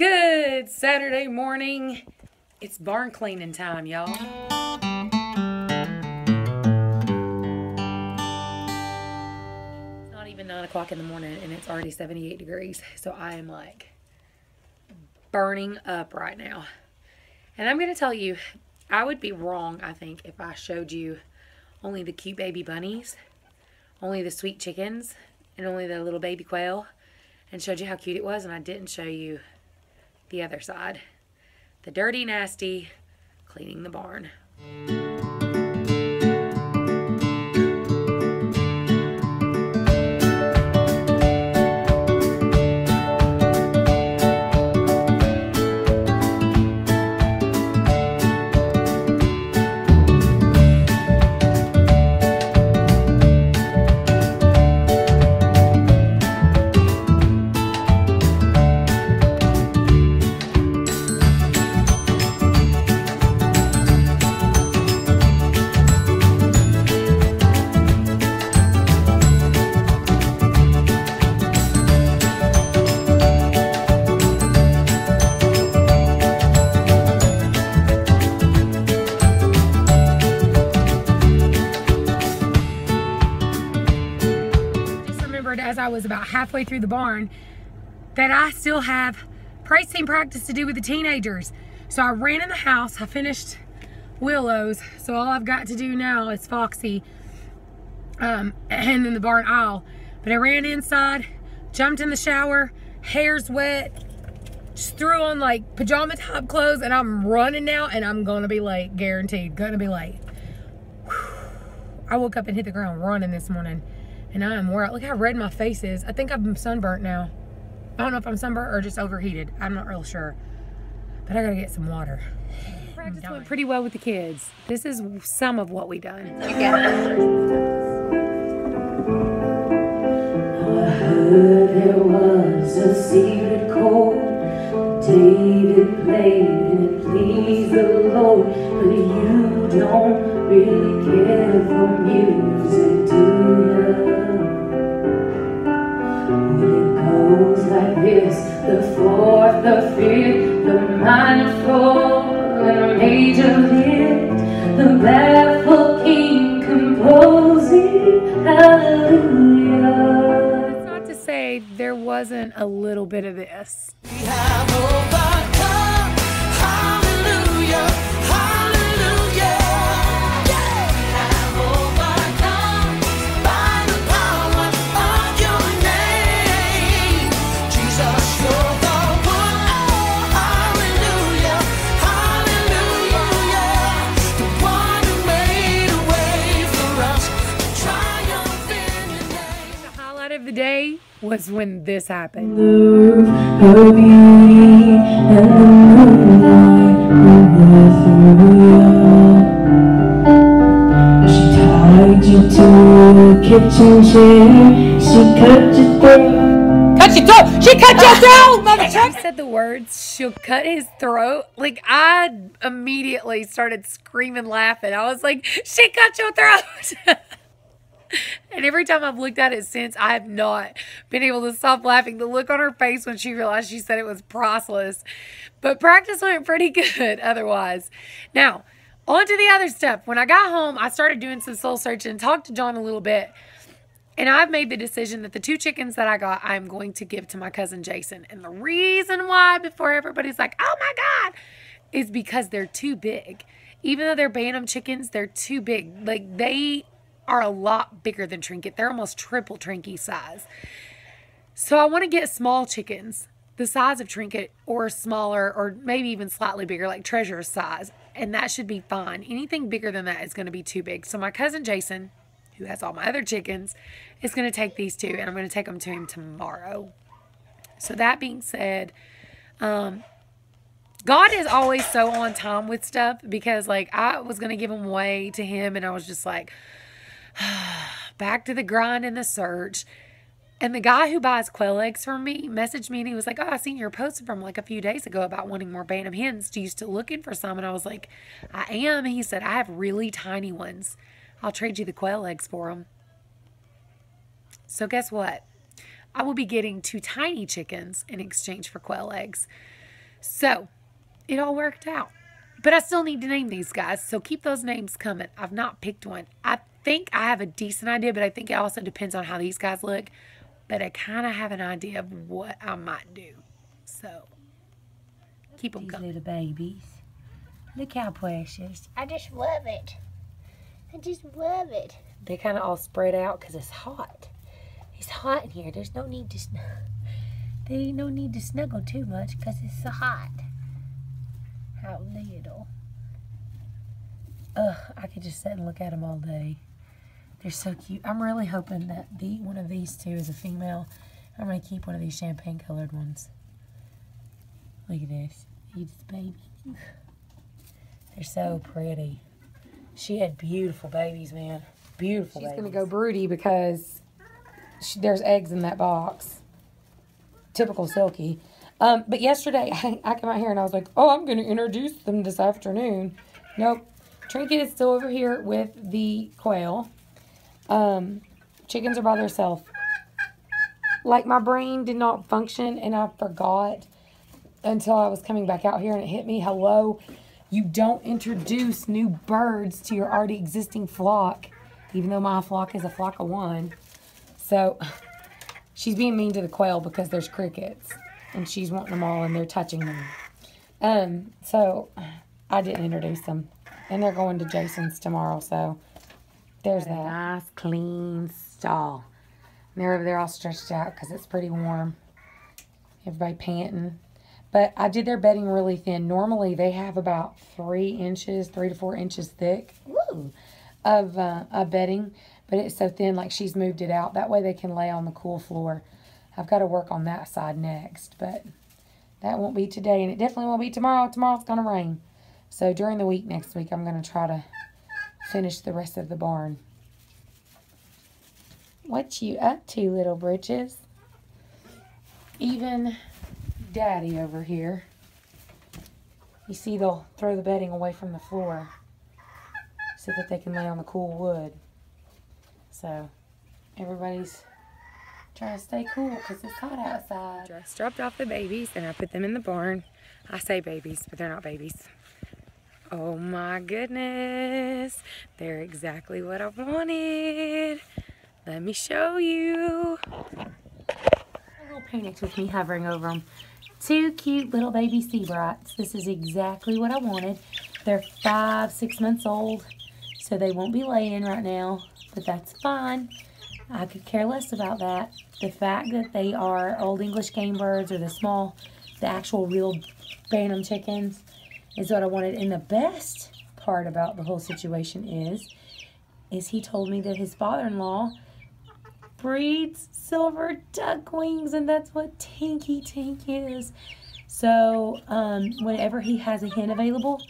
Good Saturday morning. It's barn cleaning time, y'all. It's not even 9 o'clock in the morning and it's already 78 degrees. So I am like burning up right now. And I'm going to tell you, I would be wrong, I think, if I showed you only the cute baby bunnies, only the sweet chickens, and only the little baby quail, and showed you how cute it was, and I didn't show you the other side. The dirty, nasty, cleaning the barn. As I was about halfway through the barn, that I still have praise team practice to do with the teenagers. So I ran in the house, I finished Willow's, so all I've got to do now is Foxy and then the barn aisle. But I ran inside, jumped in the shower, hair's wet, just threw on like pajama type clothes, and I'm running now, and I'm gonna be late, guaranteed, gonna be late. Whew. I woke up and hit the ground running this morning. And I am wore out. Look how red my face is. I think I'm sunburnt now. I don't know if I'm sunburnt or just overheated. I'm not real sure. But I gotta get some water. Practice went pretty well with the kids. This is some of what we done. I heard there was a secret chord David played and it pleased the Lord. But you don't really care for music, do you? Goes like this: the fourth, the fifth, the minor fall, and the major lift, the baffled king composing hallelujah. That's not to say there wasn't a little bit of this. We have overcome, hallelujah, hallelujah. Yeah. We have overcome by the power of your name. Jesus, you're the one. Oh, hallelujah, hallelujah. The one who made a way for us to triumph in your name. The highlight of the day was when this happened. Her beauty and the moonlight she tied you to a kitchen chair. She cut your throat. Cut your throat! She cut your throat, mother truck! She said the words, she'll cut his throat. Like, I immediately started screaming, laughing. I was like, she cut your throat! And every time I've looked at it since, I have not been able to stop laughing. The look on her face when she realized she said it was priceless. But practice went pretty good otherwise. Now, on to the other stuff. When I got home, I started doing some soul searching, talked to John a little bit. And I've made the decision that the 2 chickens that I got, I'm going to give to my cousin Jason. And the reason why, before everybody's like, oh my God, is because they're too big. Even though they're Bantam chickens, they're too big. Like, they are a lot bigger than Trinket. They're almost triple Trinket size. So I want to get small chickens, the size of Trinket or smaller, or maybe even slightly bigger, like Treasure's size. And that should be fine. Anything bigger than that is going to be too big. So my cousin Jason, who has all my other chickens, is going to take these 2, and I'm going to take them to him tomorrow. So that being said, God is always so on time with stuff, because like I was going to give them away to him, and I was just like, back to the grind and the search. And the guy who buys quail eggs from me messaged me, and he was like, oh, I seen your post from like a few days ago about wanting more Bantam hens. Do you still looking for some? And I was like, I am. He said, I have really tiny ones. I'll trade you the quail eggs for them. So guess what? I will be getting 2 tiny chickens in exchange for quail eggs. So, it all worked out. But I still need to name these guys, so keep those names coming. I've not picked one. I think I have a decent idea, but I think it also depends on how these guys look. But I kind of have an idea of what I might do. So, keep them coming. Little babies. Look how precious. I just love it. I just love it. They kind of all spread out because it's hot. It's hot in here. There's no need to there ain't no need to snuggle too much because it's so hot. How little. Ugh, I could just sit and look at them all day. They're so cute. I'm really hoping that one of these two is a female. I'm going to keep one of these champagne colored ones. Look at this. He's the baby. They're so pretty. She had beautiful babies, man. Beautiful babies. She's going to go broody because there's eggs in that box. Typical Silky. But yesterday, I came out here and I was like, oh, I'm going to introduce them this afternoon. Nope. Trinket is still over here with the quail. Chickens are by themselves. Like, my brain did not function and I forgot until I was coming back out here and it hit me. Hello. You don't introduce new birds to your already existing flock, even though my flock is a flock of one. So, she's being mean to the quail because there's crickets. And she's wanting them all and they're touching them. So, I didn't introduce them. And they're going to Jason's tomorrow, so there's that. Nice, clean stall. And they're over there all stretched out because it's pretty warm. Everybody panting. But I did their bedding really thin. Normally, they have about 3 to 4 inches thick of bedding. But it's so thin, like she's moved it out. That way they can lay on the cool floor. I've got to work on that side next. But that won't be today, and it definitely won't be tomorrow. Tomorrow's going to rain. So during the week next week, I'm going to try to finish the rest of the barn. What you up to, little britches? Even Daddy over here. You see, they'll throw the bedding away from the floor so that they can lay on the cool wood. So everybody's trying to stay cool because it's hot outside. Just dropped off the babies and I put them in the barn. I say babies, but they're not babies. Oh my goodness. They're exactly what I wanted. Let me show you. A little panicked with me hovering over them. 2 cute little baby sea brights. This is exactly what I wanted. They're 5, 6 months old, so they won't be laying right now, but that's fine. I could care less about that. The fact that they are Old English game birds or the actual real Bantam chickens is what I wanted. And the best part about the whole situation is he told me that his father-in-law breeds silver ducklings, and that's what Tinky Tink is. So, whenever he has a hen available,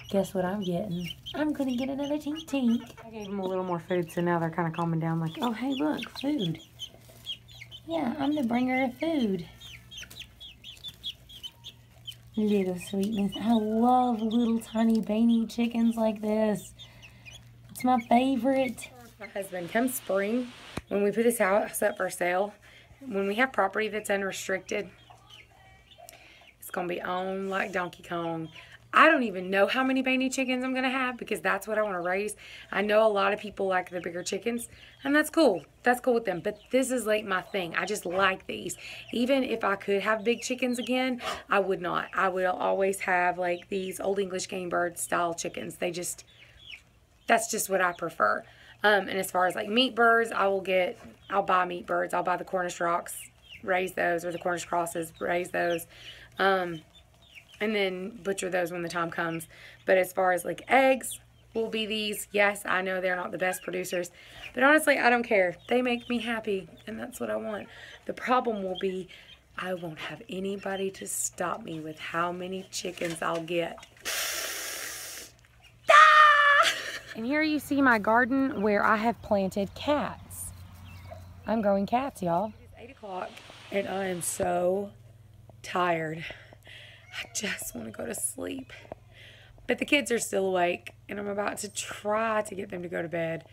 guess what I'm getting? I'm going to get another Tink Tink. I gave them a little more food, so now they're kind of calming down like, oh, hey, look, food. Yeah, I'm the bringer of food. Little sweetness. I love little tiny veiny chickens like this. It's my favorite. My husband, come spring, when we put this house up for sale, when we have property that's unrestricted, it's going to be on like Donkey Kong. I don't even know how many veiny chickens I'm going to have because that's what I want to raise. I know a lot of people like the bigger chickens, and that's cool. That's cool with them, but this is like my thing. I just like these. Even if I could have big chickens again, I would not. I will always have like these Old English game bird style chickens. That's just what I prefer. And as far as like meat birds, I'll buy meat birds. I'll buy the Cornish rocks, raise those, or the Cornish crosses, raise those. And then butcher those when the time comes. But as far as like eggs, will be these. Yes, I know they're not the best producers, but honestly, I don't care. They make me happy, and that's what I want. The problem will be I won't have anybody to stop me with how many chickens I'll get. And here you see my garden where I have planted cats. I'm growing cats, y'all. It's 8 o'clock, and I am so tired. I just want to go to sleep. But the kids are still awake, and I'm about to try to get them to go to bed.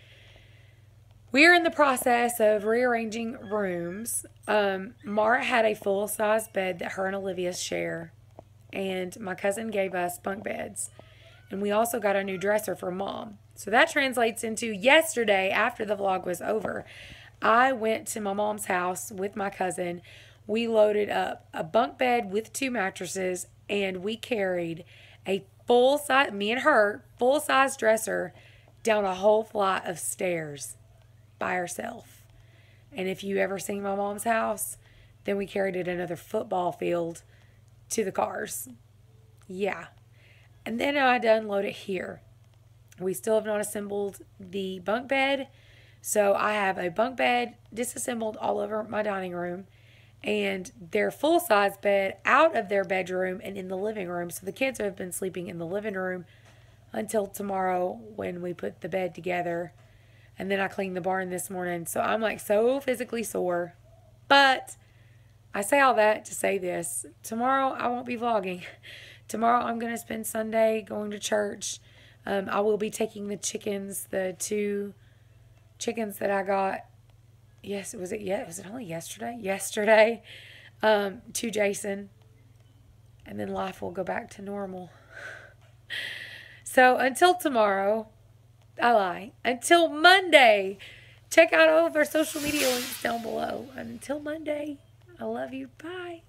We're in the process of rearranging rooms. Mara had a full-size bed that her and Olivia share. and my cousin gave us bunk beds. And we also got a new dresser for Mom. So that translates into yesterday, after the vlog was over, I went to my mom's house with my cousin. We loaded up a bunk bed with 2 mattresses, and we carried a full-size, me and her, full-size dresser down a whole flight of stairs by herself. And if you ever seen my mom's house, then we carried it another football field to the cars. Yeah. And then I had to unload it here. We still have not assembled the bunk bed. So I have a bunk bed disassembled all over my dining room, and their full-size bed out of their bedroom and in the living room. So the kids have been sleeping in the living room until tomorrow when we put the bed together. And then I cleaned the barn this morning. So I'm like so physically sore. But I say all that to say this. Tomorrow I won't be vlogging. Tomorrow I'm going to spend Sunday going to church. I will be taking the chickens, the 2 chickens that I got. Yes, was it only yesterday? Yesterday. To Jason. And then life will go back to normal. So until tomorrow, I lie. Until Monday, check out all of our social media links down below. Until Monday, I love you. Bye.